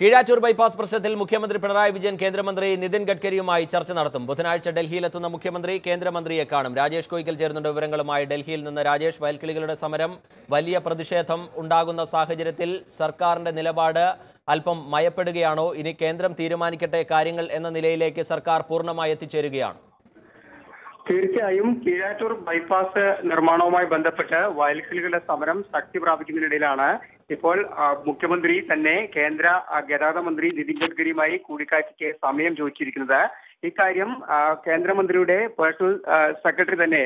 Keezhattoor bypass പ്രശ്നത്തിൽ മുഖ്യമന്ത്രി പിണറായി വിജയൻ കേന്ദ്രമന്ത്രി നിതിൻ ഗഡ്കരിയുമായി ചർച്ച നടത്തും. ബുധനാഴ്ച ഡൽഹിയിലെത്തുന്ന മുഖ്യമന്ത്രി കേന്ദ്രമന്ത്രിയെ കാണും. രാജേഷ് കോയിക്കൽ ചേരുന്നുണ്ട് വിവരങ്ങളുമായി. ഡൽഹിയിൽ നിന്ന് രാജേഷ്, വയൽക്കിളികളുടെ സമരം വലിയ പ്രതിഷേധം ഉണ്ടാകുന്ന സാഹചര്യത്തിൽ സർക്കാരിന്റെ നിലപാട് അല്പം മയപ്പെടുകയാണോ? ഇനി കേന്ദ്രം തീരുമാനിക്കട്ടെ കാര്യങ്ങൾ എന്ന നിലയിലേക്ക് സർക്കാർ പൂർണ്ണമായി എത്തിച്ചേരുകയാണ്? തീർച്ചയായും കീഴാറ്റൂർ ബൈപ്പാസ് നിർമ്മാണവുമായി ബന്ധപ്പെട്ട് വയൽക്കിളികളുടെ സമരം ശക്തി പ്രാപിക്കുന്നതിനിടയിലാണ് ഇപ്പോൾ മുഖ്യമന്ത്രി തന്നെ കേന്ദ്ര ഗതാഗത മന്ത്രി നിതിൻ ഗഡ്കരിയുമായി കൂടിക്കാഴ്ചയ്ക്ക് സമയം ചോദിച്ചിരിക്കുന്നത്. ഇക്കാര്യം കേന്ദ്രമന്ത്രിയുടെ പേഴ്സണൽ സെക്രട്ടറി തന്നെ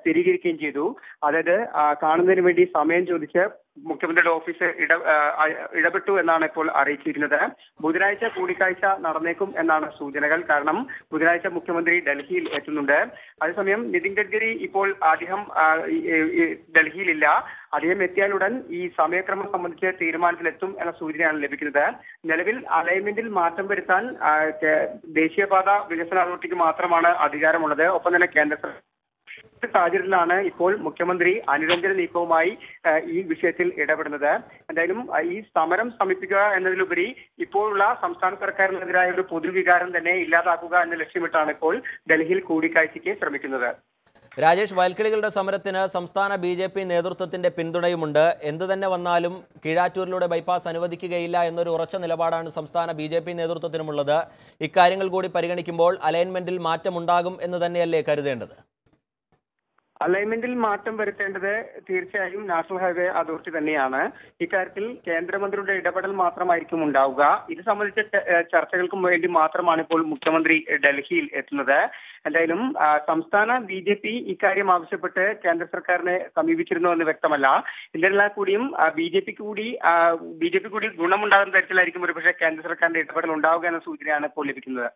സ്ഥിരീകരിക്കുകയും ചെയ്തു. അതായത് കാണുന്നതിന് വേണ്ടി സമയം ചോദിച്ച് മുഖ്യമന്ത്രിയുടെ ഓഫീസ് ഇടപെട്ടു എന്നാണ് ഇപ്പോൾ അറിയിച്ചിരിക്കുന്നത്. ബുധനാഴ്ച കൂടിക്കാഴ്ച നടന്നേക്കും എന്നാണ് സൂചനകൾ. കാരണം ബുധനാഴ്ച മുഖ്യമന്ത്രി ഡൽഹിയിൽ എത്തുന്നുണ്ട്. അതേസമയം നിതിൻ ഗഡ്കരി ഇപ്പോൾ അദ്ദേഹം ഡൽഹിയിലില്ല. അദ്ദേഹം എത്തിയാലുടൻ ഈ സമയക്രമം സംബന്ധിച്ച് തീരുമാനത്തിലെത്തും എന്ന സൂചനയാണ് ലഭിക്കുന്നത്. നിലവിൽ അലൈൻമെന്റിൽ മാറ്റം വരുത്താൻ ദേശീയപാത വികസന അതോറിറ്റിക്ക് മാത്രമാണ് അധികാരമുള്ളത്. ഒപ്പം തന്നെ കേന്ദ്ര സാഹചര്യത്തിലാണ് ഇപ്പോൾ മുഖ്യമന്ത്രി അനുരഞ്ജന നീക്കവുമായി ഈ വിഷയത്തിൽ ഇടപെടുന്നത്. എന്തായാലും ഈ സമരം ശമിപ്പിക്കുക എന്നതിലുപരി ഇപ്പോഴുള്ള സംസ്ഥാന സർക്കാരിനെതിരായ ഒരു പൊതുവികാരം തന്നെ ഇല്ലാതാക്കുക എന്ന ലക്ഷ്യമിട്ടാണ് ഇപ്പോൾ ഡൽഹിയിൽ കൂടിക്കാഴ്ചയ്ക്ക് ശ്രമിക്കുന്നത്. രാജേഷ്, വയൽക്കിളികളുടെ സമരത്തിന് സംസ്ഥാന BJP നേതൃത്വത്തിന്റെ പിന്തുണയുമുണ്ട്. എന്തു തന്നെ വന്നാലും കീഴാറ്റൂരിലൂടെ ബൈപ്പാസ് അനുവദിക്കുകയില്ല എന്നൊരു ഉറച്ച നിലപാടാണ് സംസ്ഥാന BJP നേതൃത്വത്തിനുമുള്ളത്. ഇക്കാര്യങ്ങൾ കൂടി പരിഗണിക്കുമ്പോൾ അലൈൻമെന്റിൽ മാറ്റമുണ്ടാകും എന്ന് തന്നെയല്ലേ കരുതേണ്ടത്? അലൈൻമെന്റിൽ മാറ്റം വരുത്തേണ്ടത് തീർച്ചയായും നാഷണൽ ഹൈവേ അതോറിറ്റി തന്നെയാണ്. ഇക്കാര്യത്തിൽ കേന്ദ്രമന്ത്രിയുടെ ഇടപെടൽ മാത്രമായിരിക്കും ഉണ്ടാവുക. ഇത് സംബന്ധിച്ച ചർച്ചകൾക്കും വേണ്ടി മാത്രമാണ് ഇപ്പോൾ മുഖ്യമന്ത്രി ഡൽഹിയിൽ എത്തുന്നത്. എന്തായാലും സംസ്ഥാന BJP ഇക്കാര്യം ആവശ്യപ്പെട്ട് കേന്ദ്ര സർക്കാരിനെ സമീപിച്ചിരുന്നു എന്ന് വ്യക്തമല്ല. ഇതിനെല്ലാം കൂടിയും BJP കൂടി ഗുണമുണ്ടാകുന്ന തരത്തിലായിരിക്കും ഒരുപക്ഷെ കേന്ദ്ര സർക്കാരിന്റെ ഇടപെടൽ ഉണ്ടാവുക എന്ന സൂചനയാണ് ഇപ്പോൾ ലഭിക്കുന്നത്.